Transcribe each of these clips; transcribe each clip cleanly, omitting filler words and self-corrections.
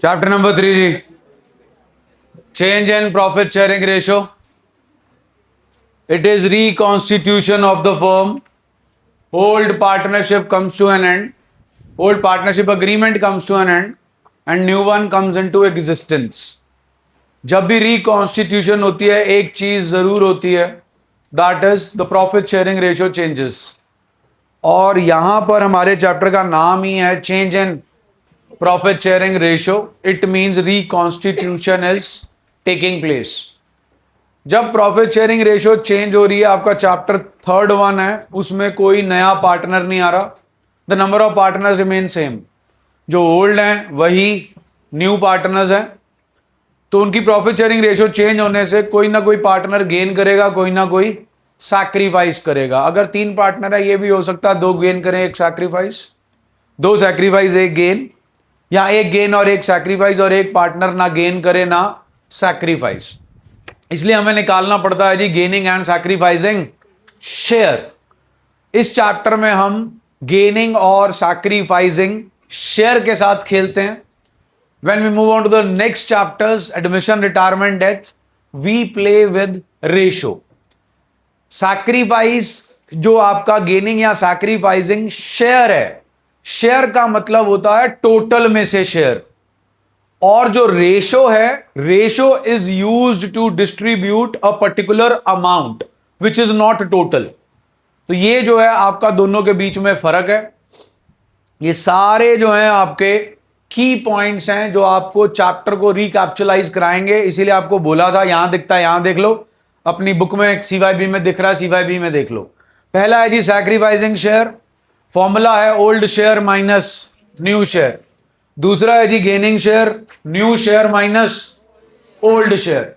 Chapter number 3 जी, change in profit sharing ratio. It is reconstitution of the firm. Old partnership comes to an end. Old partnership agreement comes to an end, and new one comes into existence. जब भी reconstitution होती है एक चीज जरूर होती है, that is the profit sharing ratio changes. और यहां पर हमारे चैप्टर का नाम ही है change in profit sharing ratio. It means reconstitution is taking place. जब प्रॉफिट शेयरिंग रेशियो चेंज हो रही है, आपका चैप्टर 3rd वन है, उसमें कोई नया पार्टनर नहीं आ रहा. The number of partners remain same. जो ओल्ड हैं वही न्यू पार्टनर्स हैं. तो उनकी प्रॉफिट शेयरिंग रेशियो चेंज होने से कोई ना कोई पार्टनर गेन करेगा, कोई ना कोई सैक्रिफाइस करेगा. अगर 3 पार्टनर है, ये भी हो सकता है 2 गेन करें, 1 सैक्रिफाइस, 2 सैक्रिफाइस 1 गेन, या 1 गेन और 1 सैक्रिफाइस, और एक पार्टनर ना गेन करे ना सैक्रिफाइस. इसलिए हमें निकालना पड़ता है जी गेनिंग एंड सैक्रिफाइसिंग शेयर. इस चैप्टर में हम गेनिंग और सैक्रिफाइसिंग शेयर के साथ खेलते हैं. When we move on to the next chapters, admission, retirement, death, we play with ratio. Sacrifice जो आपका गेनिंग या सैक्रिफाइसिंग शेयर है, शेयर का मतलब होता है टोटल में से शेयर. और जो रेशो है, ratio is used to distribute a particular amount which is not total. तो ये जो है आपका दोनों के बीच में फर्क है. ये सारे जो हैं आपके की पॉइंट्स हैं जो आपको चैप्टर को रिकैप्चुलाइज कराएंगे. इसीलिए आपको बोला था, यहां दिखता है, यहां देख लो, अपनी बुक में CYB में दिख रहा है, CYB में देख लो. पहला है जी सैक्रिफाइसिंग शेयर. फॉर्मूला है old share minus new share. दूसरा है जी gaining share, new share minus old share.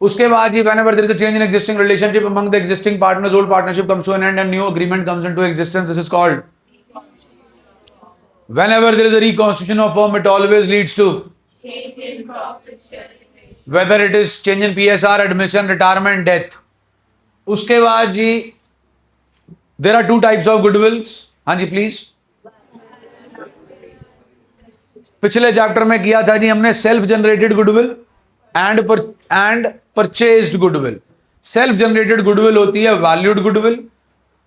उसके बाद जी whenever there is a change in existing relationship among the existing partners, old partnership comes to an end and new agreement comes into existence. This is called, whenever there is a reconstitution of firm, it always leads to change in profit sharing ratio. whether it is change in PSR, admission, retirement, death. उसके बाद जी there are 2 types of goodwills. हाँ जी please. पिछले chapter में किया था जी हमने self generated goodwill and purchased goodwill. Self generated goodwill होती है वैल्यूड गुडविल.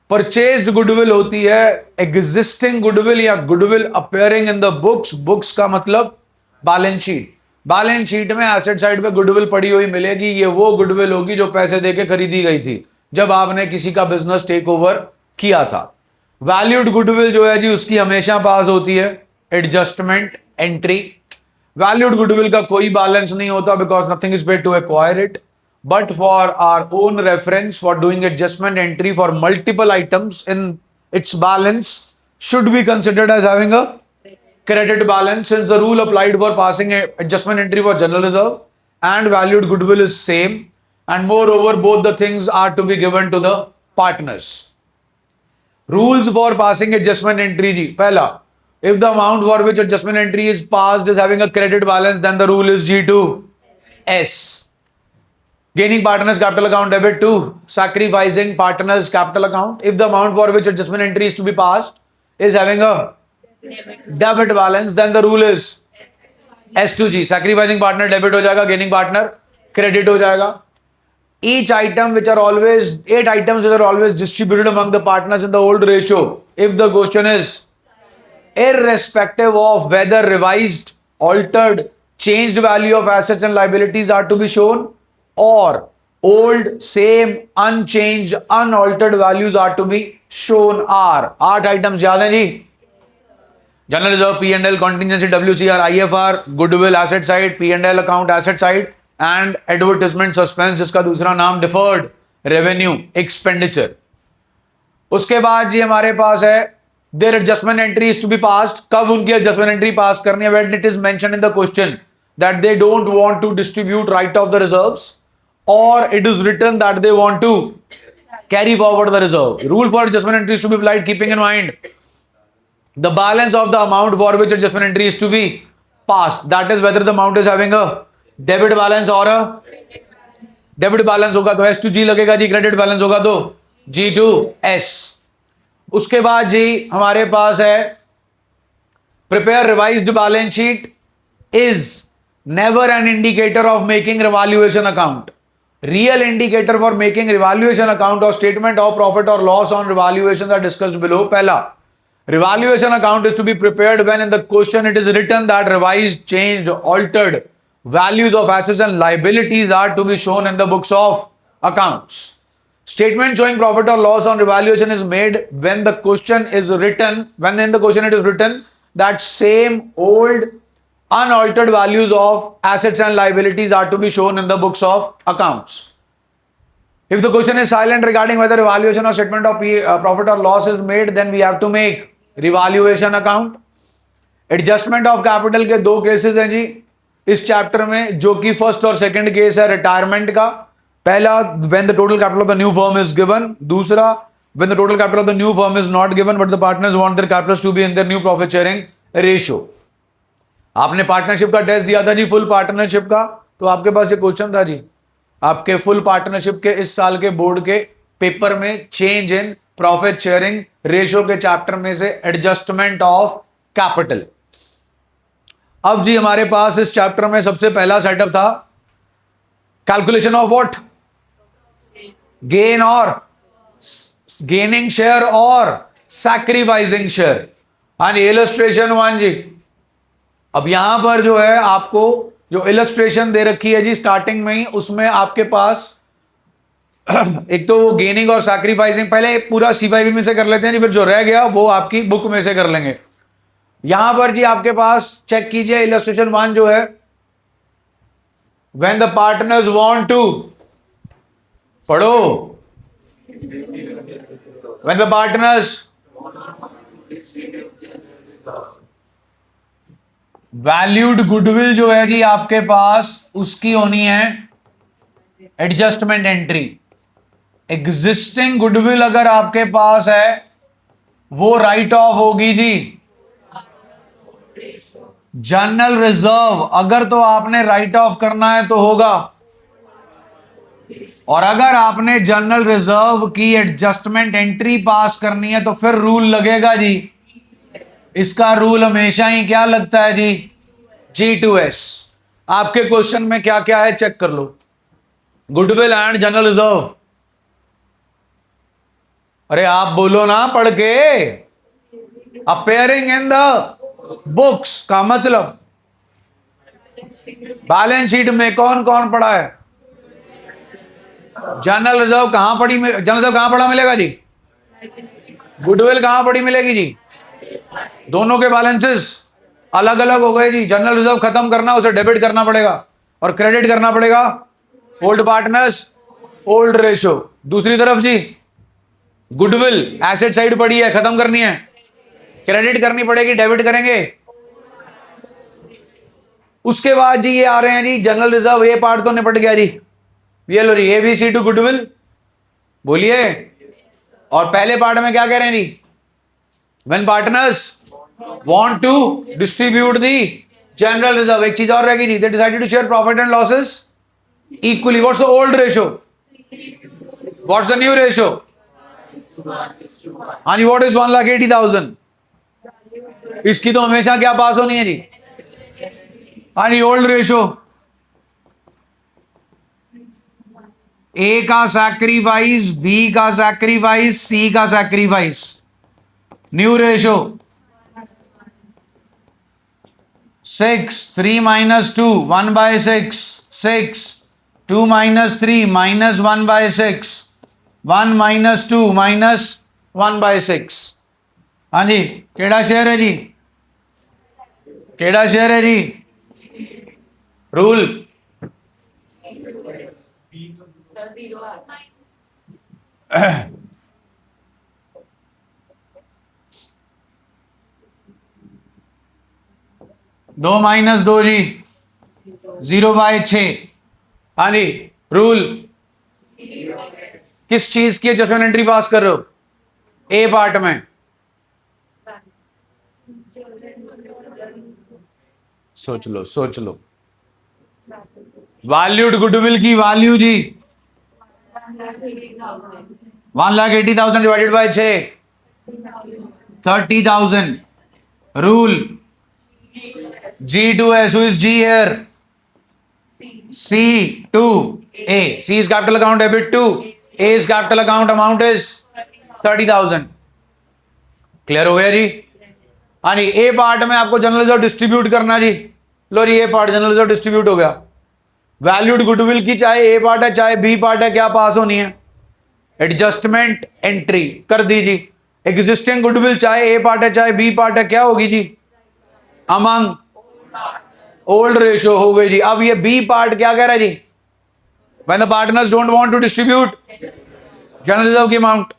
परचेज्ड गुडविल होती है एग्जिस्टिंग गुडविल या goodwill appearing in the books. Books का मतलब बैलेंस शीट. बैलेंस शीट में एसेट साइड पे गुडविल पड़ी हुई मिलेगी. ये वो गुडविल होगी जो पैसे देके खरीदी गई थी जब आपने किसी का बिजनेस टेक ओवर किया था. वैल्यूड गुडविल जो है जी उसकी हमेशा पास होती है एडजस्टमेंट एंट्री. वैल्यूड गुडविल का कोई बैलेंस नहीं होता because nothing is paid to acquire it. But for our own reference, for doing adjustment entry for multiple items in its balance should be considered as having a credit balance, since the rule applied for passing a adjustment entry for general reserve and valued goodwill is same, and moreover both the things are to be given to the partners. Rules for passing adjustment entry ji. Pehla, if the amount for which adjustment entry is passed is having a credit balance, then the rule is G2S. Gaining partners capital account debit to sacrificing partners capital account. If the amount for which adjustment entry is to be passed is having a debit balance, then the rule is S2G. Sacrificing partner debit हो जाएगा, gaining partner credit हो जाएगा. Each item which are always 8 items which are always distributed among the partners in the old ratio. If the question is irrespective of whether revised, altered, changed value of assets and liabilities are to be shown, or old, same, unchanged, unaltered values are to be shown are. 8 items याद है जी. General reserve, P&L, contingency, WCR, IFR, goodwill asset side, P&L account asset side, and advertisement suspense जिसका दूसरा नाम deferred revenue expenditure. उसके बाद जी हमारे पास है their adjustment entry is to be passed. कब उनकी adjustment entry pass करनी है? When it is mentioned in the question that they don't want to distribute right of the reserves, or it is written that they want to carry forward the reserve. Rule for adjustment entry is to be applied keeping in mind the balance of the amount for which adjustment entry is to be passed. That is whether the amount is having a debit balance or a debit balance होगा तो S to G लगेगा जी. Credit balance होगा तो G to S. उसके बाद जी हमारे पास है prepare revised balance sheet is never an indicator of making revaluation account. Real indicator for making revaluation account or statement of profit or loss on revaluations are discussed below. पहला, revaluation account is to be prepared when in the question it is written that revised, changed, altered values of assets and liabilities are to be shown in the books of accounts. Statement showing profit or loss on revaluation is made when the question is written, when in the question it is written that same old unaltered values of assets and liabilities are to be shown in the books of accounts. If the question is silent regarding whether revaluation or statement of profit or loss is made, then we have to make revaluation account. Adjustment of capital के दो cases हैं जी इस chapter में, जो कि first और second case है retirement का. पहला, when the total capital of the new firm is given. दूसरा, when the total capital of the new firm is not given but the partners want their capitals to be in their new profit sharing ratio. आपने partnership का test दिया था जी, full partnership का, तो आपके पास ये question था जी, आपके फुल पार्टनरशिप के इस साल के बोर्ड के पेपर में change in profit sharing ratio के चैप्टर में से एडजस्टमेंट ऑफ कैपिटल. अब जी हमारे पास इस चैप्टर में सबसे पहला सेटअप था कैलकुलेशन ऑफ व्हाट, गेन और गेनिंग शेयर और सैक्रिफाइसिंग शेयर. हाँ जी, इलस्ट्रेशन 1 जी. अब यहां पर जो है आपको जो इलस्ट्रेशन दे रखी है जी स्टार्टिंग में ही, उसमें आपके पास एक तो वो गेनिंग और सैक्रिफाइसिंग पहले पूरा C5B में से कर लेते हैं जी, फिर जो रह गया वो आपकी बुक में से कर लेंगे. यहां पर जी आपके पास चेक कीजिए इलस्ट्रेशन 1 जो है, when the partners want to, पढ़ो, when the partners valued goodwill जो है जी आपके पास उसकी होनी है एडजस्टमेंट एंट्री. एग्जिस्टिंग गुडविल अगर आपके पास है वो राइट ऑफ होगी जी. जनरल रिजर्व अगर तो आपने राइट ऑफ करना है तो होगा, और अगर आपने जनरल रिजर्व की एडजस्टमेंट एंट्री पास करनी है तो फिर रूल लगेगा जी. इसका रूल हमेशा ही क्या लगता है जी, G2S. आपके क्वेश्चन में क्या क्या है चेक कर लो. Goodwill and general reserve. अरे आप बोलो ना पढ़ के. अपेयरिंग इन द बुक्स का मतलब बैलेंस शीट में कौन कौन पढ़ा है. जनरल रिजर्व कहां पढ़ी, जनरल रिजर्व कहां पढ़ा मिलेगा जी, गुडविल कहां पढ़ी मिलेगी जी. दोनों के बैलेंसेस अलग अलग हो गए जी. जनरल रिजर्व खत्म करना, उसे डेबिट करना पड़ेगा और क्रेडिट करना पड़ेगा ओल्ड पार्टनर्स ओल्ड रेशो. दूसरी तरफ जी गुडविल एसेट साइड पड़ी है, खत्म करनी है, क्रेडिट करनी पड़ेगी, डेबिट करेंगे. उसके बाद जी ये आ रहे हैं जी जनरल रिजर्व. ये पार्ट तो निपट गया जी. ये लो जी ABC टू गुडविल, बोलिए. और पहले पार्ट में क्या कह रहे हैं जी, when partners want to distribute the general reserve. एक चीज और रहेगी जी, they decided to share profit and losses equally. What's the old ratio? What's the new ratio? हाँ जी, what is 1,80,000? इसकी तो हमेशा क्या पास होनी है जी, हाँ जी, ओल्ड रेशो. A का सैक्रिफाइस, B का सैक्रिफाइस, C का sacrifice. New ratio 6, 3 minus 2, 1/6, 6, 2 minus 3, minus 1/6, 1 minus 2, minus 1/6. हाँ जी, केड़ा शेयर है जी, केड़ा शेयर है जी. रूल दो माइनस 2 जी, 0/6. हाँ जी, रूल किस चीज की एडजस्टमेंट एंट्री पास कर रहे हो, ए पार्ट में. सोच लो सोच लो. वैल्यूड गुडविल की वैल्यू जी 1,80,000 divided by 6, 30,000. Rule G2S. Who is G here? C2A. C is capital account debit 2. A is capital account amount is 30,000. Clear हो गया जी? हाँ जी, ए पार्ट में आपको जनरल रिजर्व डिस्ट्रीब्यूट करना जी। लो जी, A part general reserve distribute हो गया। वैल्यूड गुडविल की चाहे ए पार्ट है चाहे बी पार्ट है, क्या पास होनी है? एडजस्टमेंट एंट्री कर दी जी। एग्जिस्टिंग गुडविल चाहे ए पार्ट है चाहे बी पार्ट है, क्या होगी जी? अमंग ओल्ड रेशियो हो गई जी। अब ये बी पार्ट क्या कह रहा है जी? When the partners don't want to distribute general reserve की अमाउंट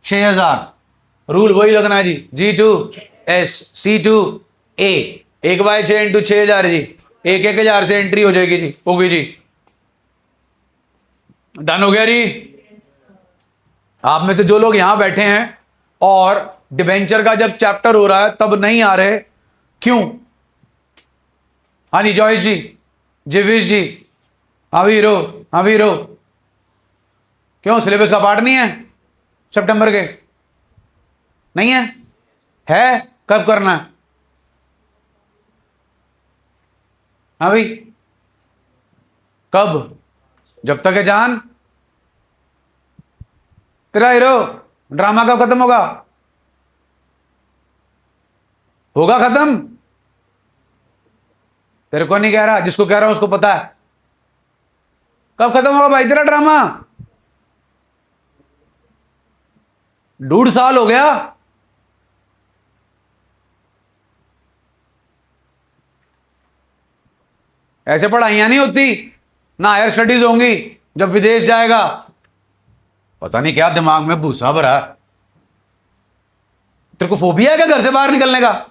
6,000 रूल वही लगना है जी। G2S C2A 1/6 इंटू 6,000 जी। 1,000 से एंट्री हो जाएगी जी, होगी जी। डन हो गया जी। आप में से जो लोग यहां बैठे हैं और डिबेंचर का जब चैप्टर हो रहा है तब नहीं आ रहे, क्यों? हाँ जी, जॉयस जी, जिविश जी, हाँ वीरो, क्यों? सिलेबस का पार्ट नहीं है सितंबर के? नहीं है? है? कब करना है? हाँ भाई, कब? जब तक है जान। तेरा हीरो ड्रामा कब खत्म होगा? होगा खत्म? तेरे को नहीं कह रहा, जिसको कह रहा हूं उसको पता है। कब खत्म होगा भाई तेरा ड्रामा? 1.5 साल हो गया। ऐसे पढ़ाइयां नहीं होती ना, हायर स्टडीज होंगी जब विदेश जाएगा। पता नहीं क्या दिमाग में भूसा भरा है। तेरे को फोबिया है क्या घर से बाहर निकलने का?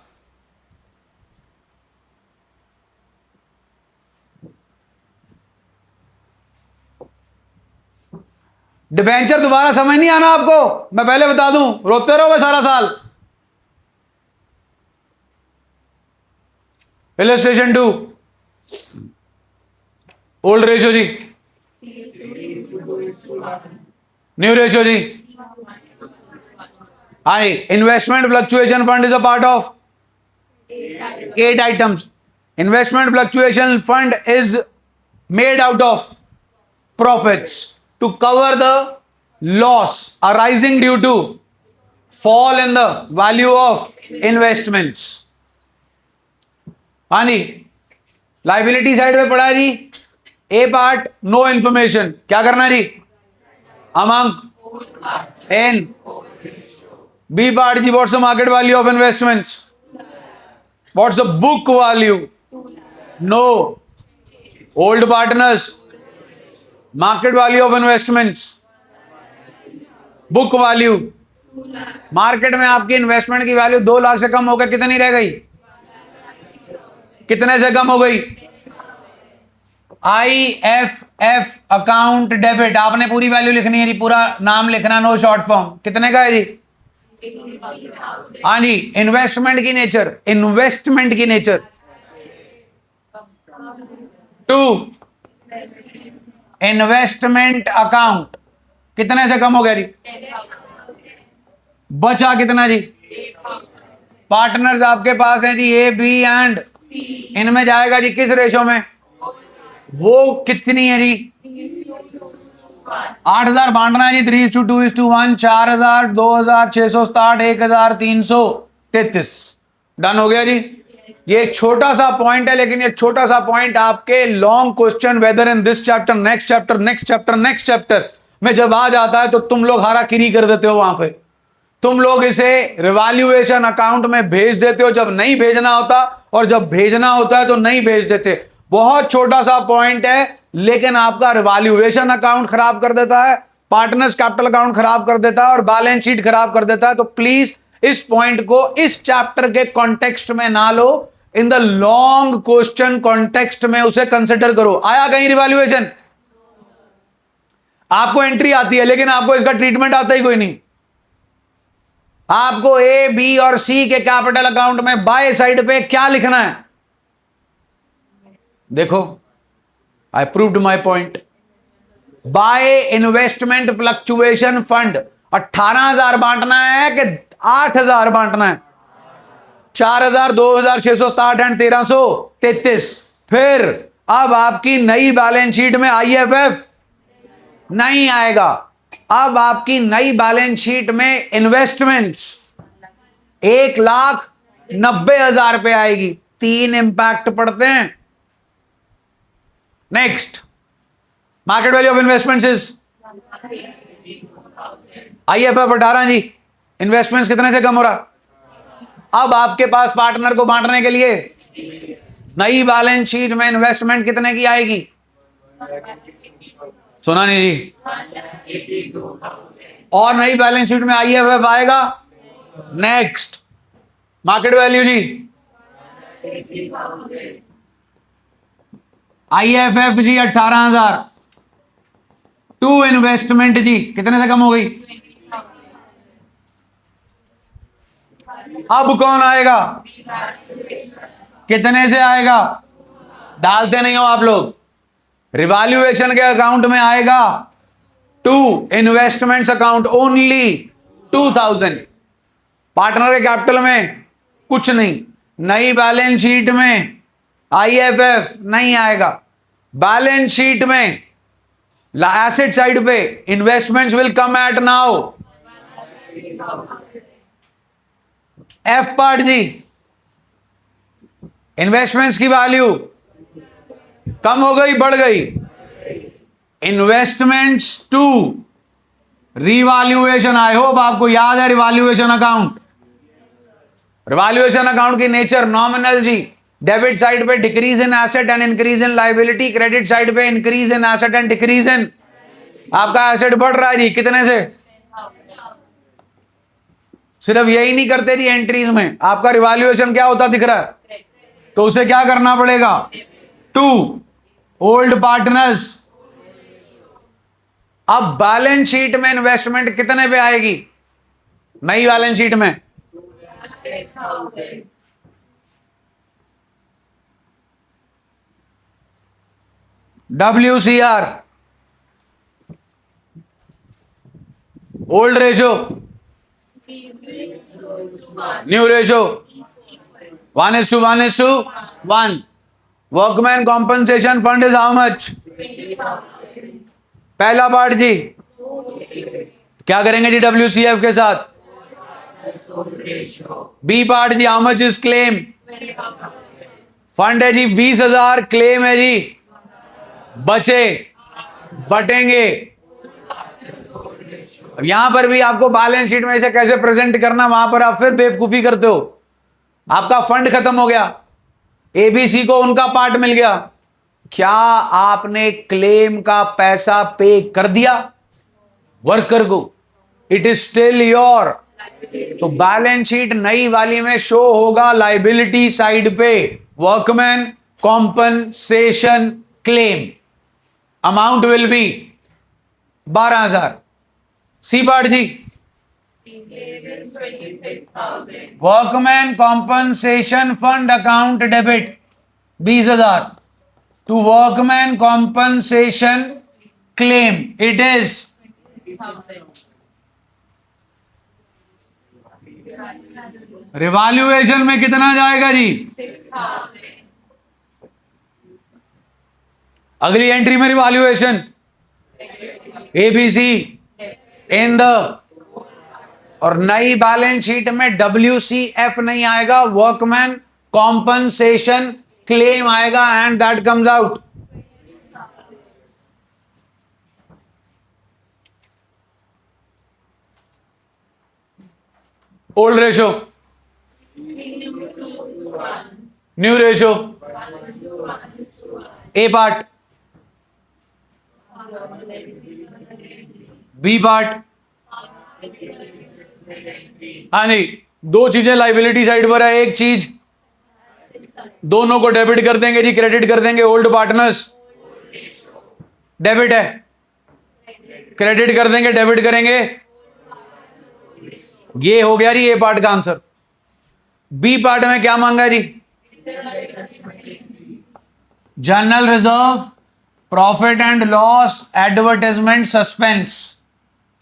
डिबेंचर दोबारा समझ नहीं आना आपको, मैं पहले बता दूं, रोते रहोगे सारा साल। इलस्ट्रेशन 2 ओल्ड रेशियो जी, न्यू रेशियो जी। I investment fluctuation fund is a part of 8 items. Investment fluctuation fund is made out of profits to cover the loss arising due to fall in the value of investments. हाँ जी, liability side पे पड़ा है जी। A part no information, क्या करना है जी? Among N. B part जी, what's the market value of investments? What's the book value? No. Old partners, market value of investments, book value. Market में आपकी इन्वेस्टमेंट की वैल्यू 2 लाख से कम हो गई, कितनी रह गई? कितने से कम हो गई? IFF अकाउंट डेबिट, आपने पूरी वैल्यू लिखनी है जी, पूरा नाम लिखना, नो शॉर्ट फॉर्म। कितने का है जी? हाँ जी, इन्वेस्टमेंट की नेचर, इन्वेस्टमेंट की नेचर 2 इन्वेस्टमेंट अकाउंट कितने से कम हो गया जी? बचा कितना जी? पार्टनर्स आपके पास हैं जी ए बी एंड, इनमें जाएगा जी किस रेशो में? वो कितनी है जी? 8,000 बांटना है जी, 3:2:1, 4,000, 2,660, 1,333। डन हो गया जी। ये छोटा सा पॉइंट है, लेकिन ये छोटा सा पॉइंट आपके long question whether in this chapter, next chapter, next chapter, next chapter में जब आ जाता है तो तुम लोग हाराकिरी कर देते हो। वहां पे तुम लोग इसे रिवैल्यूएशन अकाउंट में भेज देते हो जब नहीं भेजना होता, और जब भेजना होता है तो नहीं भेज देते। बहुत छोटा सा पॉइंट है, लेकिन आपका रिवैल्यूएशन अकाउंट खराब कर देता है, पार्टनर्स कैपिटल अकाउंट खराब कर देता है और बैलेंस शीट खराब कर देता है। तो प्लीज इस पॉइंट को इस चैप्टर के कॉन्टेक्स्ट में ना लो, in the long question context में उसे कंसिडर करो। आया कहीं रिवैल्यूएशन? आपको एंट्री आती है, लेकिन आपको इसका ट्रीटमेंट आता ही कोई नहीं। आपको ए बी और सी के कैपिटल अकाउंट में बाय साइड पे क्या लिखना है? देखो, I proved my point. By investment fluctuation fund 18,000 बांटना है कि 8,000 बांटना है। 4,000, 2,660 एंड 1,333। फिर अब आपकी नई बैलेंस शीट में IFF नहीं आएगा। अब आपकी नई बैलेंस शीट में इन्वेस्टमेंट्स 1,90,000 पे आएगी। 3 इंपैक्ट पड़ते हैं। Next, market value of investments is IFF 18 जी। इन्वेस्टमेंट्स कितने से कम हो रहा? अब आपके पास पार्टनर को बांटने के लिए नई बैलेंस शीट में इन्वेस्टमेंट कितने की आएगी? सुना नहीं जी? और नई बैलेंस शीट में IFF आएगा। नेक्स्ट, मार्केट वैल्यू जी। IFF जी 18,000 टू इन्वेस्टमेंट जी कितने से कम हो गई? अब कौन आएगा? कितने से आएगा? डालते नहीं हो आप लोग। रिवैल्यूएशन के अकाउंट में आएगा to investments account only 2,000। Partner के कैपिटल में कुछ नहीं। नई बैलेंस शीट में IFF नहीं आएगा। बैलेंस शीट में एसेट साइड पे investments will come at now F part जी। इन्वेस्टमेंट्स की वैल्यू कम हो गई, बढ़ गई? Investments to revaluation. I hope आपको याद है रिवैल्यूएशन अकाउंट। रिवैल्यूएशन अकाउंट की नेचर नॉमिनल जी। डेबिट साइड पे decrease in asset and increase in liability, credit side पे increase in asset and decrease in, आपका एसेट बढ़ रहा है जी कितने से? सिर्फ यही नहीं करते जी एंट्रीज में, आपका रिवैल्यूएशन क्या होता दिख रहा है, तो उसे क्या करना पड़ेगा? To old partners. अब बैलेंस शीट में इन्वेस्टमेंट कितने पे आएगी? नई बैलेंस शीट में WCR old ratio, new ratio 1:1:1। Workman compensation fund is how much? पहला पार्ट जी क्या करेंगे जी WCF के साथ? बी पार्ट जी how much is claim? Fund है जी 20,000, क्लेम है जी बचे बटेंगे। अब यहां पर भी आपको बैलेंस शीट में इसे कैसे प्रेजेंट करना, वहां पर आप फिर बेवकूफी करते हो। आपका फंड खत्म हो गया, ABC को उनका पार्ट मिल गया, क्या आपने क्लेम का पैसा पे कर दिया वर्कर को? It is still your. तो बैलेंस शीट नई वाली में शो होगा लाइबिलिटी साइड पे workman compensation claim, amount will be 12,000। C part जी workman compensation fund account debit 20,000 to workman compensation claim it is revaluation में कितना जाएगा जी? अगली एंट्री में रिवैल्यूएशन ABC इन द, और नई बैलेंस शीट में WCF नहीं आएगा, वर्कमैन कॉम्पनसेशन क्लेम आएगा and that comes out. Old ratio, new ratio, A part, B part. हाँ नहीं, दो चीजें लाइबिलिटी साइड पर है, एक चीज दोनों को डेबिट कर देंगे जी, क्रेडिट कर देंगे। ओल्ड पार्टनर्स डेबिट है, क्रेडिट कर देंगे, डेबिट करेंगे। ये हो गया जी ए पार्ट का आंसर। बी पार्ट में क्या मांगा जी? General reserve, profit and loss, advertisement, suspense.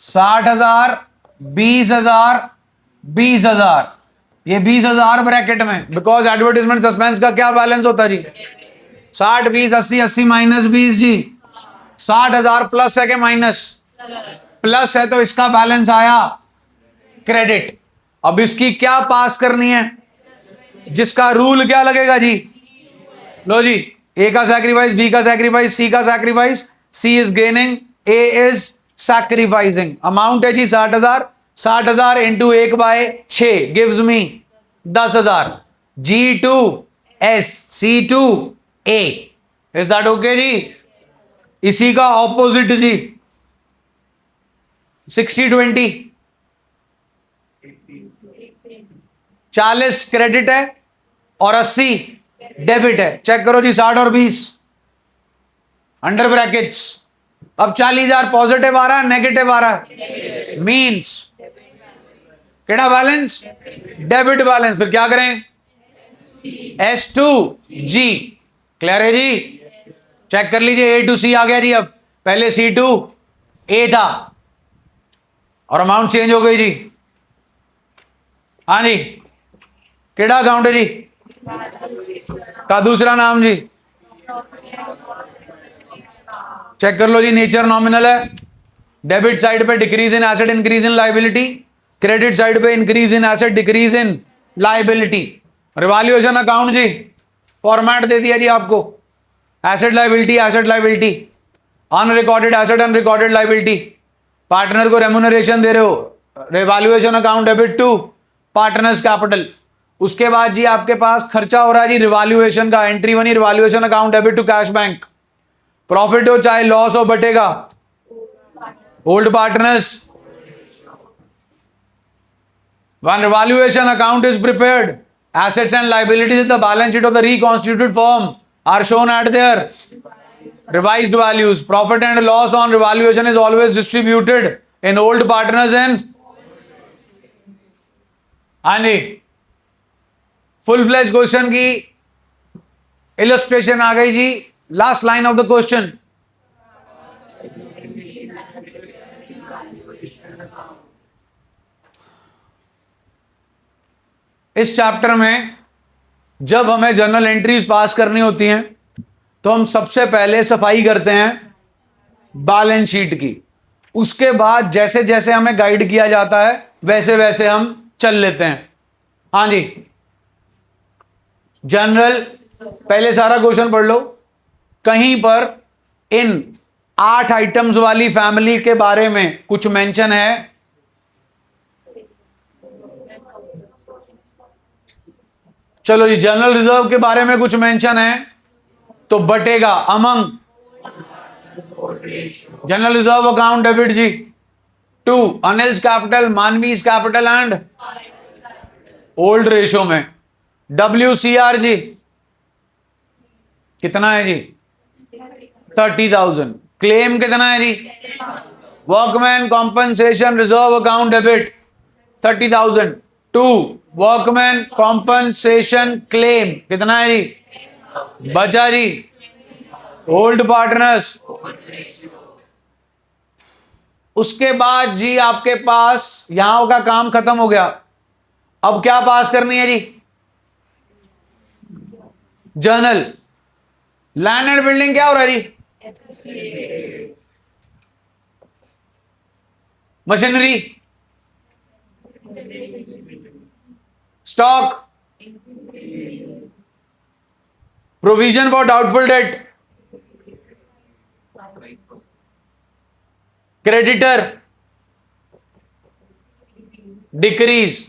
60,000, 20,000, 20,000, ये 20,000 ब्रैकेट में, बिकॉज एडवर्टीजमेंट सस्पेंस का क्या बैलेंस होता है जी? 60 20 80 80 माइनस 20 जी, 60,000 प्लस है कि माइनस? प्लस है, तो इसका बैलेंस आया क्रेडिट। अब इसकी क्या पास करनी है, जिसका रूल क्या लगेगा जी? लो जी, ए का सैक्रिफाइस, बी का सैक्रिफाइस, सी का sacrifice, C is gaining, A is sacrificing. Amount है जी 60,000, 60,000 into 1/6 gives me 10,000। G2S C2A, is that okay जी? इसी का ऑपोजिट जी 60/20, 40 क्रेडिट है और 80 डेबिट है। चेक करो जी, 60 और 20 अंडर ब्रैकेट्स। अब 40,000 पॉजिटिव आ रहा है, नेगेटिव आ रहा है, मीन्स केड़ा बैलेंस? Debit balance. फिर क्या करें? S2G। क्लियर है जी? चेक कर लीजिए, A to C आ गया जी। अब पहले C to A था और अमाउंट चेंज हो गई जी। हाँ जी, केड़ा अकाउंट है जी का दूसरा नाम जी? चेक कर लो जी, नेचर नॉमिनल है। डेबिट साइड पे decrease in asset increase in liability, credit side पे increase in asset decrease in liability. Revaluation account जी, फॉर्मेट दे दिया जी आपको, asset liability, asset liability, unrecorded asset unrecorded liability. Partner को रेम्यूनरेशन दे रहे हो, revaluation account debit to partners capital. उसके बाद जी आपके पास खर्चा हो रहा है जी रिवैल्यूएशन का, एंट्री बनी revaluation account debit to cash bank. Profit हो चाहे लॉस हो बटेगा old partners. When revaluation account is prepared, assets and liabilities in the balance sheet of the reconstituted firm are shown at their revised values. Profit and loss on revaluation is always distributed in old partners and हाँ जी, full flash question की illustration आ गई जी। Last line of the question, इस chapter में जब हमें जर्नल एंट्रीज पास करनी होती हैं तो हम सबसे पहले सफाई करते हैं बैलेंस शीट की। उसके बाद जैसे जैसे हमें गाइड किया जाता है वैसे वैसे हम चल लेते हैं। हाँ जी, जनरल पहले सारा क्वेश्चन पढ़ लो। कहीं पर इन 8 आइटम्स वाली फैमिली के बारे में कुछ मेंशन है? चलो जी, जनरल रिजर्व के बारे में कुछ मेंशन है तो बटेगा among general reserve account debit जी to Anil's capital, Manvi's capital and old ratio में। WCR जी कितना है जी? 30,000। क्लेम कितना है जी? Workman compensation reserve account debit 30,000 to workman compensation claim कितना है जी? बचा जी ओल्ड पार्टनर्स। उसके बाद जी आपके पास यहां का काम खत्म हो गया। अब क्या पास करनी है जी? जर्नल। लैंड एंड बिल्डिंग क्या हो रहा है जी? Machinery, stock, provision for doubtful debt, creditor, decrease,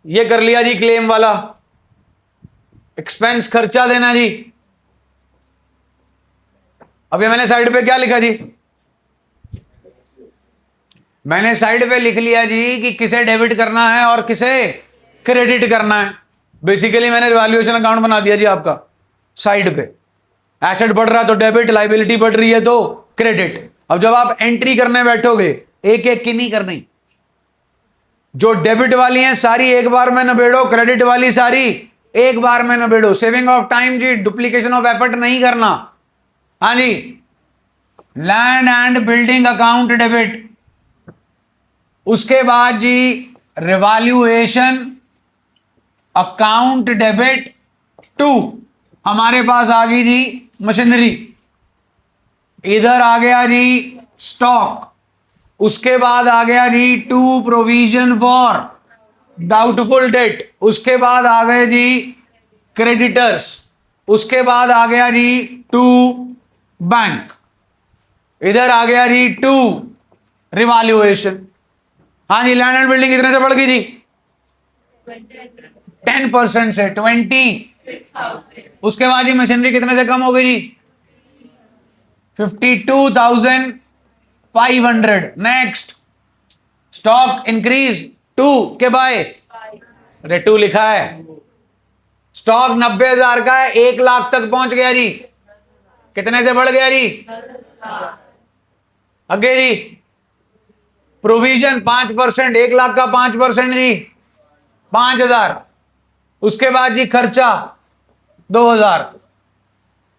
ये कर लिया जी क्लेम वाला। एक्सपेंस खर्चा देना जी। अब ये मैंने साइड पे क्या लिखा जी? मैंने साइड पे लिख लिया जी कि किसे डेबिट करना है और किसे क्रेडिट करना है। बेसिकली मैंने रिवैल्यूएशन अकाउंट बना दिया जी आपका साइड पे। एसेट बढ़ रहा तो डेबिट, लाइबिलिटी बढ़ रही है तो क्रेडिट। अब जब आप एंट्री करने बैठोगे एक एक की नहीं करनी, जो डेबिट वाली हैं सारी एक बार में नबेड़ो, क्रेडिट वाली सारी एक बार में नबेड़ो। सेविंग ऑफ टाइम जी, डुप्लीकेशन ऑफ एफर्ट नहीं करना। हाँ जी, land and building account debit. उसके बाद जी रिवैल्यूएशन अकाउंट डेबिट टू, हमारे पास आ गई जी मशीनरी, इधर आ गया जी स्टॉक, उसके बाद आ गया जी to provision for doubtful debt, उसके बाद आ गए जी क्रेडिटर्स, उसके बाद आ गया जी टू बैंक, इधर आ गया जी टू रिवैल्यूएशन। हाँ जी, लैंड एंड बिल्डिंग कितने से बढ़ गई जी? 10% से 20। उसके बाद जी मशीनरी कितने से कम हो गई जी? 52,500। नेक्स्ट, स्टॉक इंक्रीज टू के बाय, अरे टू लिखा है, स्टॉक 90,000 का है, 1 लाख तक पहुंच गया जी, कितने से बढ़ गया जी? आगे जी प्रोविजन 5%, 1 लाख का 5% जी 5,000, उसके बाद जी खर्चा 2,000,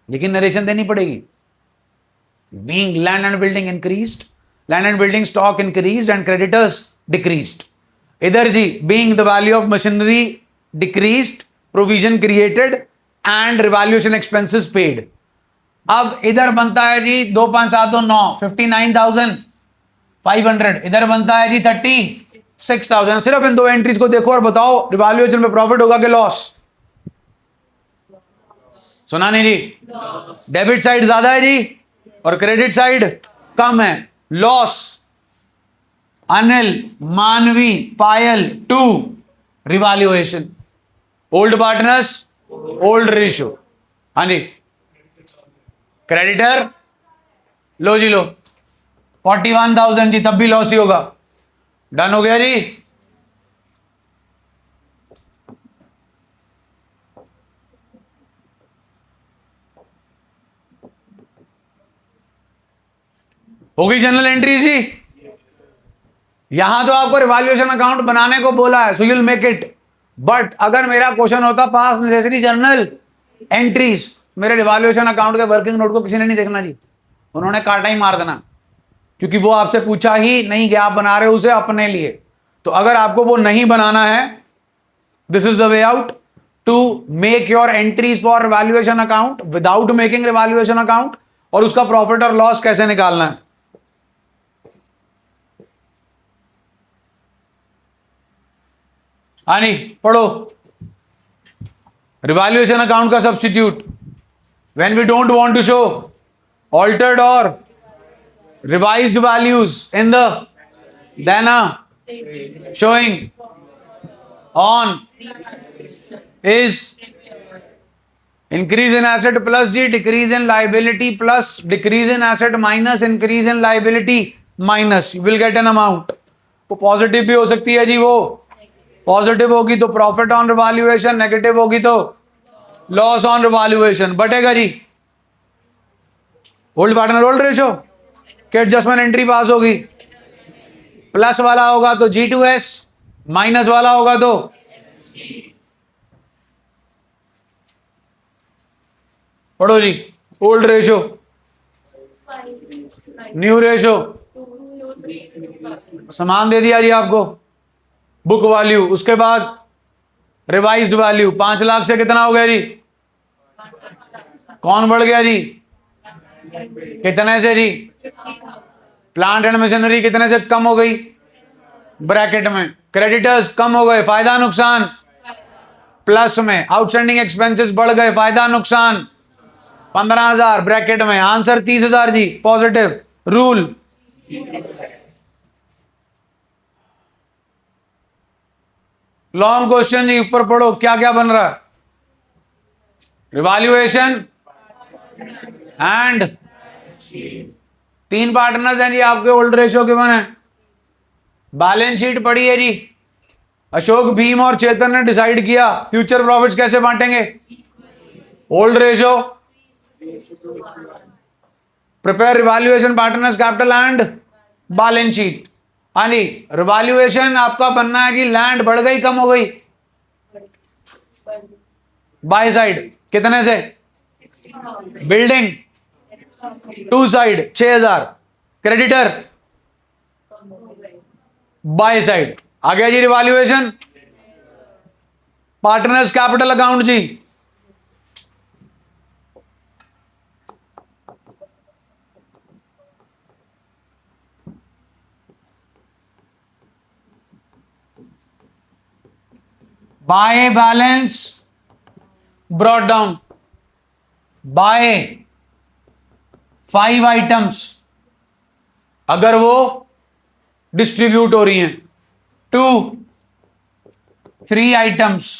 लेकिन नरेशन देनी पड़ेगी। Being land and building increased, land and building stock increased and creditors decreased. इधर जी being the value of machinery decreased, provision created and revaluation expenses paid. अब इधर बनता है जी 2 5 7 2 9, 59,500, इधर बनता है जी 36,000। सिर्फ इन दो एंट्रीज को देखो और बताओ रिवैल्यूएशन में प्रॉफिट होगा कि लॉस? सुना नहीं जी? डेबिट साइड ज्यादा है जी और क्रेडिट साइड कम है। Loss Anil, Manvi, Payal to revaluation, old partners old ratio. हाँ जी, क्रेडिटर लो जी लो 41,000 जी, तब भी लॉस ही होगा। डन हो गया जी। हो गई जनरल एंट्री जी। यहां तो आपको रिवैल्यूएशन अकाउंट बनाने को बोला है, so you will make it, but अगर मेरा क्वेश्चन होता पास नेसेसरी जर्नल एंट्रीज, मेरे रिवैल्यूएशन अकाउंट के वर्किंग नोट को किसी ने नहीं देखना जी, उन्होंने काटा ही मार देना, क्योंकि वो आपसे पूछा ही नहीं कि आप बना रहे हो उसे अपने लिए। तो अगर आपको वो नहीं बनाना है, this is the way out to make your entries for revaluation account without making revaluation account, और उसका प्रॉफिट और लॉस कैसे निकालना है। आनी पढ़ो, रिवैल्यूएशन अकाउंट का substitute, when we don't want to show altered और revised values in the dana showing on is increase in asset plus g decrease in liability plus decrease in asset minus increase in liability minus, you will get an amount। वो positive भी हो सकती है जी, वो positive होगी तो profit on revaluation, negative होगी तो लॉस ऑन रिवैल्यूएशन। बटेगा जी ओल्ड पार्टनर ओल्ड रेशो के एडजस्टमेंट एंट्री पास होगी, प्लस वाला होगा तो G2S, माइनस वाला होगा तो पढ़ो जी ओल्ड रेशो, न्यू रेशो, समान दे दिया जी आपको, बुक वैल्यू, उसके बाद रिवाइज्ड वैल्यू 5 लाख से कितना हो गया जी? कौन बढ़ गया जी? कितने से जी? प्लांट एंड मशीनरी कितने से कम हो गई? ब्रैकेट में। क्रेडिटर्स कम हो गए, फायदा नुकसान प्लस में, आउटस्टैंडिंग एक्सपेंसेस बढ़ गए, फायदा नुकसान 15,000 ब्रैकेट में, आंसर 30,000 जी पॉजिटिव। रूल लॉन्ग क्वेश्चन जी, ऊपर पढ़ो क्या क्या बन रहा है। रिवैल्यूएशन एंड 3 पार्टनर्स हैं जी आपके, ओल्ड रेशो के बने, बैलेंस शीट पड़ी है जी। अशोक, भीम और चेतन ने डिसाइड किया फ्यूचर प्रॉफिट्स कैसे बांटेंगे। Old ratio, prepare revaluation partners capital and balance sheet. हाँ जी, रिवैल्यूएशन आपका बनना है कि लैंड बढ़ गई कम हो गई? बाय साइड कितने से? Building to side 6,000, creditor by side आ गया जी रिवैल्यूएशन। पार्टनर्स कैपिटल अकाउंट जी, by balance brought down by 5 items अगर वो डिस्ट्रीब्यूट हो रही हैं, 2 3 आइटम्स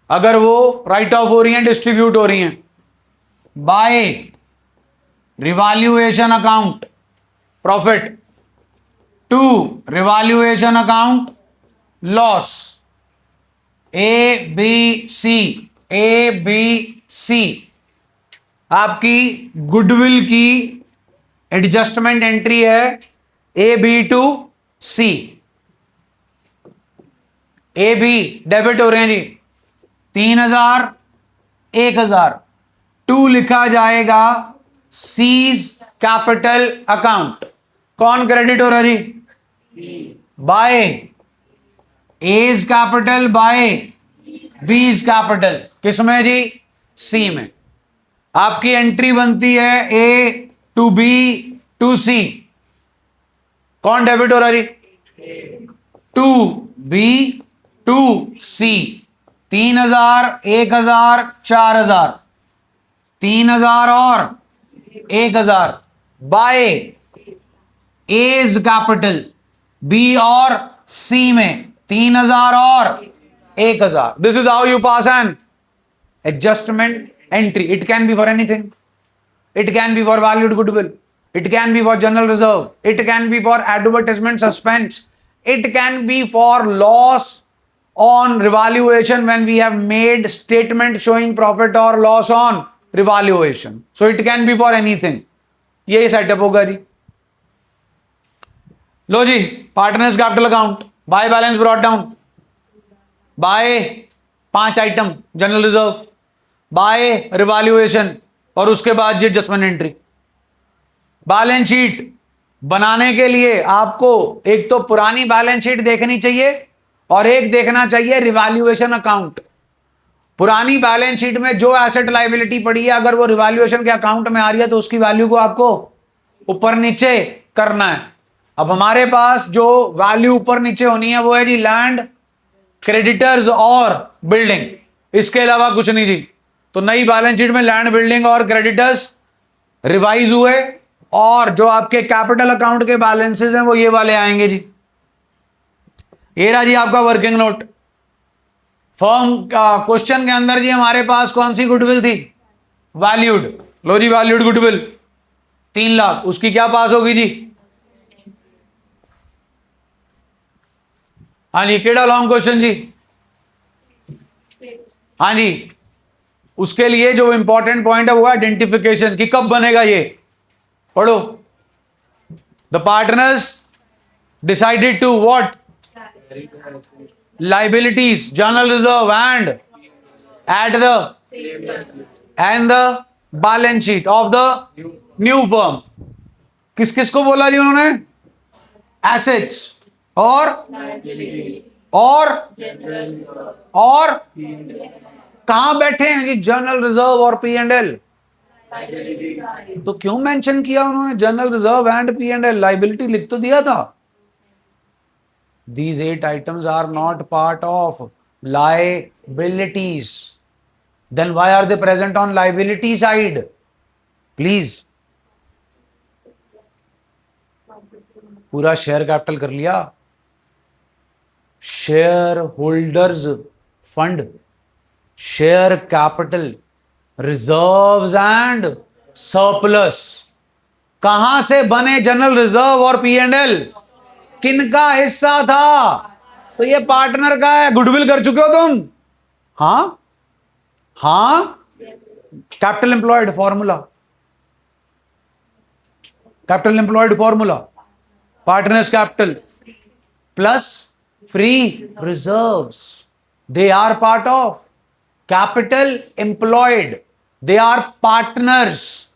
अगर वो राइट ऑफ हो रही हैं, डिस्ट्रीब्यूट हो रही हैं, by revaluation account profit, 2 revaluation account loss, A B C आपकी गुडविल की एडजस्टमेंट एंट्री है AB to C। AB debit हो रहे हैं जी 3000 1000, 2 लिखा जाएगा सीज कैपिटल अकाउंट। कौन क्रेडिट हो रहा है जी? By as capital by B's capital, किसमें जी? सी में। आपकी एंट्री बनती है A to B to C। कौन डेबिट हो रहा है जी? 2B to C। 3000 1000 4000, 3000 और 1000 बाय एज कैपिटल B और C में 3000 और 1000। This is how you pass an adjustment entry. It can be for anything. It can be for valued goodwill. It can be for general reserve. It can be for advertisement suspense. It can be for loss on revaluation when we have made statement showing profit or loss on revaluation. So it can be for anything. यही setup होगा जी। लो जी, partners capital account by balance brought down by 5 item general reserve by revaluation और उसके बाद जी adjustment entry. Balance sheet बनाने के लिए आपको एक तो पुरानी बैलेंस शीट देखनी चाहिए और एक देखना चाहिए रिवैल्यूएशन अकाउंट। पुरानी बैलेंस शीट में जो एसेट लायबिलिटी पड़ी है अगर वो रिवैल्यूएशन के अकाउंट में आ रही है तो उसकी वैल्यू को आपको ऊपर नीचे करना है। अब हमारे पास जो वैल्यू ऊपर नीचे होनी है वो है जी लैंड, क्रेडिटर्स और बिल्डिंग, इसके अलावा कुछ नहीं जी। तो नई बैलेंस शीट में लैंड, बिल्डिंग और क्रेडिटर्स रिवाइज हुए और जो आपके कैपिटल अकाउंट के बैलेंसेस हैं वो ये वाले आएंगे जी। ये रहा जी आपका वर्किंग नोट। फर्म क्वेश्चन के अंदर जी हमारे पास कौन सी गुडविल थी? वैल्यूड। लो जी वैल्यूड गुडविल 3 लाख, उसकी क्या पास होगी जी? हाँ जी, केड़ा लॉन्ग क्वेश्चन जी? हाँ जी, उसके लिए जो इंपॉर्टेंट पॉइंट है वो आइडेंटिफिकेशन कि कब बनेगा ये। पढ़ो। The partners decided to what? Liabilities, general reserve and at the balance sheet of the new firm. किस किस को बोला जी उन्होंने? एसेट्स और कहां बैठे हैं जी? जनरल रिजर्व और P&L। तो क्यों मेंशन किया उन्होंने general reserve and P&L? Liability लिख तो दिया था। These 8 items are not part of liabilities. Then why are they present on liability side? Please. पूरा शेयर कैपिटल कर लिया, share holders fund, share capital, reserves and surplus. कहां से बने जनरल रिजर्व और P&L? किनका हिस्सा था? तो ये पार्टनर का है। गुडविल कर चुके हो तुम? हाँ capital employed formula, capital employed formula, partners capital plus free reserves, they are part of capital employed, they are partners.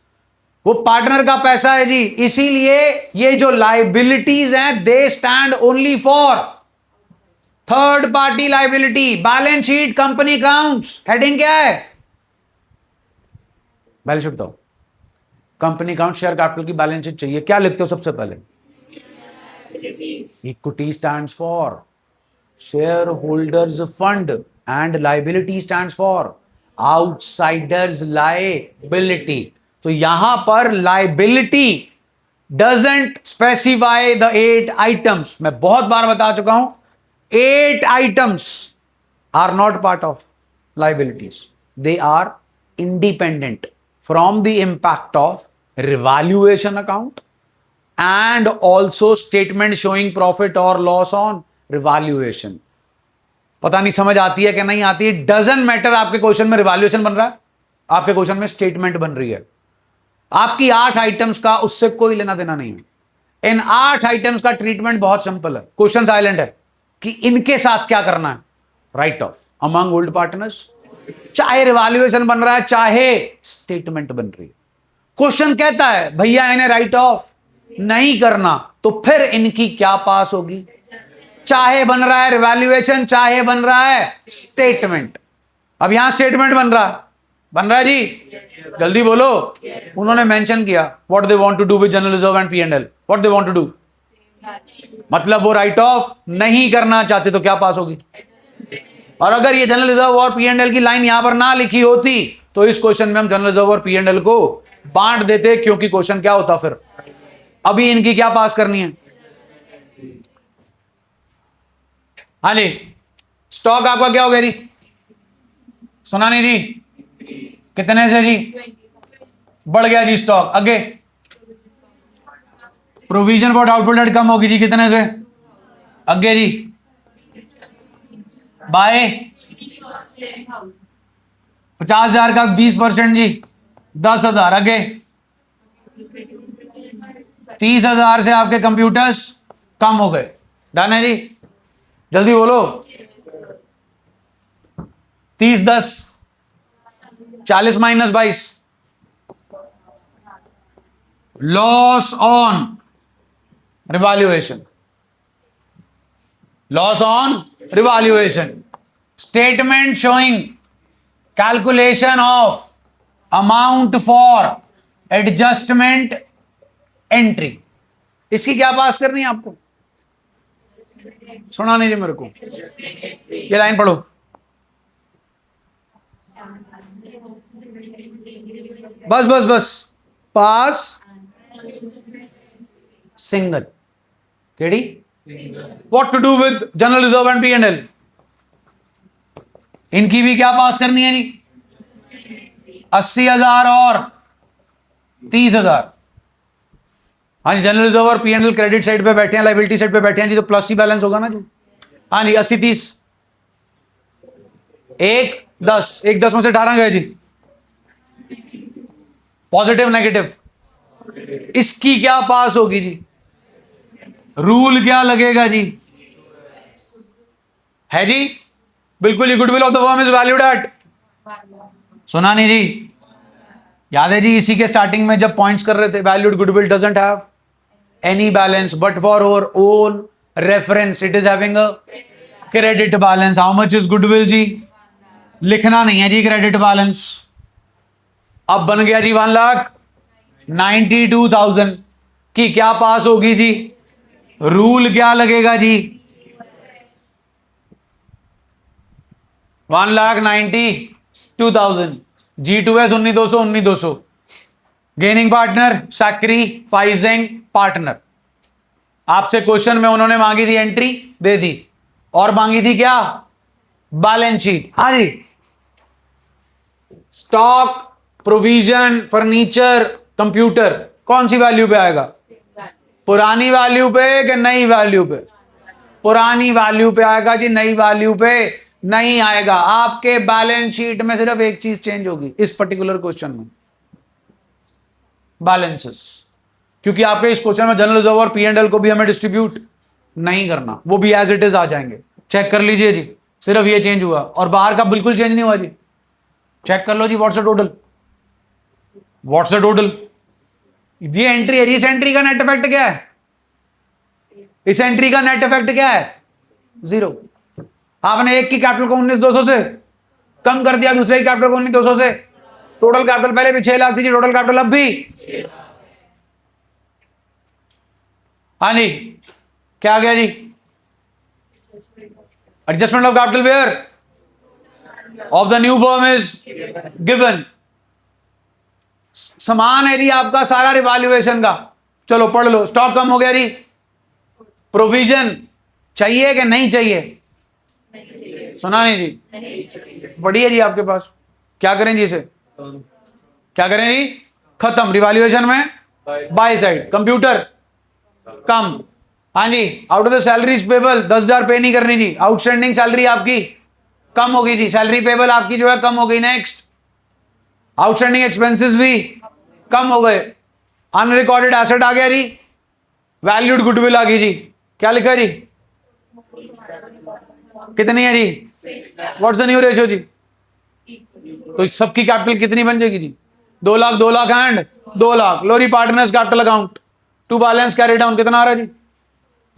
वो पार्टनर का पैसा है जी, इसीलिए ये जो लाइबिलिटीज हैं they stand only for third party liability, balance sheet, company accounts, heading क्या है? बैलेंस शीट बताओ, कंपनी अकाउंट, शेयर कैपिटल की बैलेंस शीट चाहिए, क्या लिखते हो सबसे पहले? Equity stands for share holders fund and liability stands for outsiders liability. तो यहां पर liability doesn't specify the 8 items. मैं बहुत बार बता चुका हूं, 8 items are not part of liabilities, they are independent from the impact of revaluation account and also statement showing profit or loss on revaluation। पता नहीं समझ आती है कि नहीं आती है, डजंट मैटर। आपके क्वेश्चन में रिवैल्यूएशन बन रहा है, आपके क्वेश्चन में स्टेटमेंट बन रही है, आपकी 8 आइटम्स का उससे कोई लेना देना नहीं है। इन 8 आइटम्स का ट्रीटमेंट बहुत सिंपल है, क्वेश्चन साइलेंट है कि इनके साथ क्या करना है। Right of among old partners, चाहे रिवैल्यूएशन बन रहा है चाहे स्टेटमेंट बन रही है। क्वेश्चन कहता है भैया इन्हें राइट ऑफ नहीं करना, तो फिर इनकी क्या पास होगी? चाहे बन रहा है रिवैल्यूएशन, चाहे बन रहा है स्टेटमेंट। अब यहां स्टेटमेंट बन रहा है जी, जल्दी बोलो। उन्होंने मेंशन किया what they want to do with general reserve and P&L, what they want to do, मतलब वो राइट ऑफ नहीं करना चाहते, तो क्या पास होगी? और अगर ये जनरल रिजर्व और P&L की लाइन यहां पर ना लिखी होती तो इस क्वेश्चन में हम जनरल रिजर्व और P&L को बांट देते, क्योंकि क्वेश्चन क्या होता फिर? अभी इनकी क्या पास करनी है? हाँ जी, स्टॉक आपका क्या हो गया जी? सुना नहीं जी? कितने से जी? बढ़ गया जी स्टॉक। आगे प्रोविजन फॉर डाउटफुल डेट कम होगी जी, कितने से? आगे जी बाय 50,000 का 20% जी 10,000। आगे 30,000 से आपके कंप्यूटर्स कम हो गए। डन है जी, जल्दी बोलो। 30 10 40 minus 22, loss on revaluation, loss on revaluation, statement showing calculation of amount for adjustment entry. इसकी क्या पास करनी है आपको? सुना नहीं जी मेरे को, ये लाइन पढ़ो। बस बस बस, पास सिंगल केड़ी, what to do with general reserve and P&L, इनकी भी क्या पास करनी है जी? 80,000 और 30,000। हाँ जी, जनरल रिजर्व और P&L क्रेडिट साइड पे बैठे हैं, लाइबिलिटी साइड पे बैठे हैं जी, तो प्लस ही बैलेंस होगा ना जी। हाँ जी, 80 30 1 10, 1 10 में से 18 गए जी, पॉजिटिव नेगेटिव। इसकी क्या पास होगी जी? रूल क्या लगेगा जी? है जी, बिल्कुल ही goodwill of the firm is valued at, सुना नहीं जी? याद है जी, इसी के स्टार्टिंग में जब पॉइंट्स कर रहे थे, valued goodwill doesn't have any balance but for our own reference it is having a credit balance. How much is goodwill जी? लिखना नहीं है जी क्रेडिट बैलेंस। अब बन गया जी 1,92,000 की क्या पास होगी जी? रूल क्या लगेगा जी? 1,92,000, G2S 19,200 19,200, gaining partner sacrificing partner. आपसे क्वेश्चन में उन्होंने मांगी थी एंट्री, दे दी, और मांगी थी क्या? Balance sheet. हाँ जी, स्टॉक, प्रोविजन, फर्नीचर, कंप्यूटर, कौन सी वैल्यू पे आएगा? पुरानी वैल्यू पे कि नई वैल्यू पे? पुरानी वैल्यू पे आएगा जी, नई वैल्यू पे नहीं आएगा। आपके बैलेंस शीट में सिर्फ एक चीज चेंज होगी इस पर्टिकुलर क्वेश्चन में, बैलेंसेस, क्योंकि आपके इस क्वेश्चन में जनरल रिजर्व और P&L को भी हमें डिस्ट्रीब्यूट नहीं करना, वो भी एज इट इज आ जाएंगे। चेक कर लीजिए जी, सिर्फ ये चेंज हुआ, और बाहर का बिल्कुल चेंज नहीं हुआ जी। चेक कर लो जी, what's the total, what's the total. ये एंट्री है, इस एंट्री का नेट इफेक्ट क्या है? इस एंट्री का नेट इफेक्ट क्या है? 0। आपने एक की कैपिटल को 19,200 से कम कर दिया, दूसरे की कैपिटल को 19,200 से। टोटल कैपिटल पहले भी 6 लाख थी जी, टोटल कैपिटल अब भी। हाँ जी, क्या आ गया जी? Adjustment of capital where of the new firm is given. समान है जी आपका सारा रिवैल्यूएशन का। चलो पढ़ लो। स्टॉक कम हो गया जी, प्रोविजन चाहिए कि नहीं चाहिए? सुना नहीं जी, बढ़िया जी आपके पास। क्या करें जी इसे? क्या करें जी? खत्म। रिवैल्यूएशन में बाय साइड। कंप्यूटर कम। हाँ जी, out of the salaries payable 10,000 पे नहीं करनी जी। आउटस्टैंडिंग सैलरी आपकी कम होगी जी, सैलरी पेबल आपकी जो है कम हो गई। नेक्स्ट, आउटस्टैंडिंग एक्सपेंसेस भी कम हो गए। अनरिकॉर्डेड एसेट आ गया जी, वैल्यूड गुडविल आ गई जी। क्या लिखा है जी? कितनी है जी? व्हाट्स द न्यू रेशियो जी? तो सबकी कैपिटल कितनी बन जाएगी जी? 2 लाख, 2 लाख एंड 2 लाख। लोरी partners capital account to balance carry down कितना आ रहा है जी?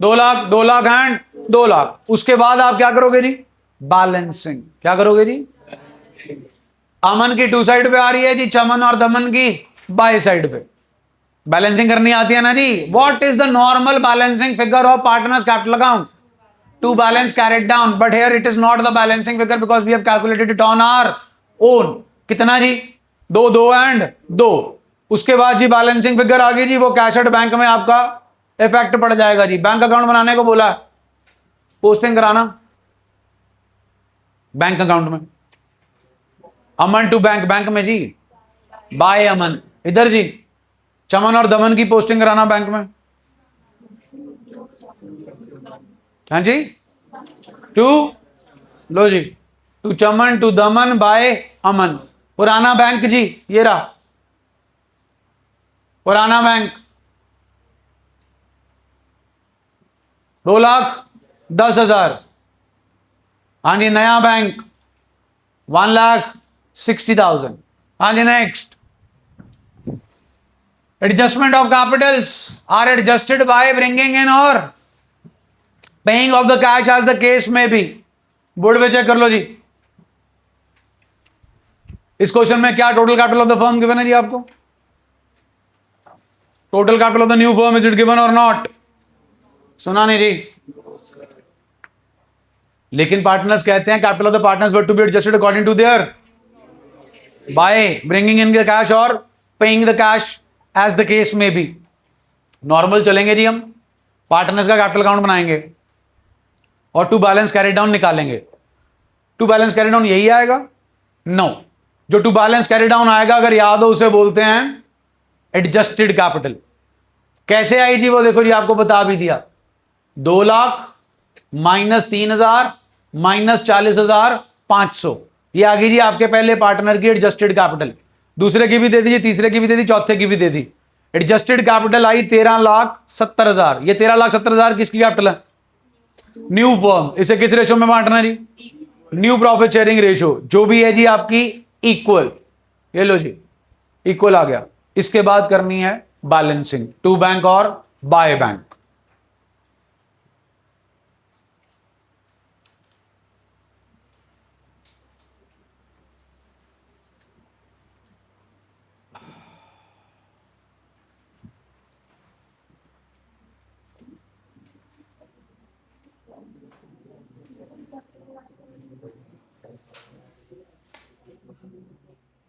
2 लाख, 2 लाख एंड 2 लाख। उसके बाद आप क्या करोगे जी? बैलेंसिंग। क्या करोगे जी? अमन की टू साइड पे आ रही है जी, चमन और दमन की बाय साइड पे। बैलेंसिंग करनी आती है ना जी? What is the normal balancing figure of partners capital account? To balance carried down, but here it is not the balancing figure because we have calculated it on our own. कितना जी? 2, 2 and 2। उसके बाद जी balancing figure आ गई जी, वो cash at bank में आपका effect पड़ जाएगा जी। बैंक अकाउंट बनाने को बोला, पोस्टिंग कराना बैंक अकाउंट में। अमन टू बैंक, बैंक में जी बाय अमन। इधर जी चमन और दमन की पोस्टिंग कराना बैंक में। हाँ जी, टू, लो जी, to Chaman to Daman by Aman. पुराना बैंक जी, ये रहा पुराना बैंक, 2,10,000। हाँ जी, नया बैंक 1,60,000। हाँ जी, next, adjustment of capitals are adjusted by bringing in और paying off the cash as the case may be. Board पे चेक कर लो जी। इस क्वेश्चन में क्या total capital of the firm given है जी आपको? Total capital of the new firm is it given और नॉट? सुना नहीं जी? लेकिन पार्टनर्स कहते हैं capital of the partners were to be adjusted according to their by bringing in the cash और paying the cash as the case may be. Normal चलेंगे जी, हम पार्टनर्स का कैपिटल अकाउंट बनाएंगे और टू बैलेंस कैरी डाउन निकालेंगे। To balance carry down यही आएगा? नो, जो टू बैलेंस कैरी डाउन आएगा अगर याद हो उसे बोलते हैं एडजस्टेड कैपिटल। कैसे आई जी? वो देखो जी, आपको बता भी दिया। 2 लाख माइनस 3,000 माइनस 40,500, ये आ गई जी आपके पहले पार्टनर की एडजस्टेड कैपिटल। दूसरे की भी दे दी, तीसरे की भी दे दी, चौथे की भी दे दी। Adjusted capital I 13,70,000। ये 13,70,000 किसकी कैपिटल है? New firm. इसे किस रेशो में बांटना है जी? न्यू प्रॉफिट शेयरिंग रेशो, जो भी है जी आपकी इक्वल। ये लो जी, इक्वल आ गया। इसके बाद करनी है बैलेंसिंग, टू बैंक और बाय बैंक।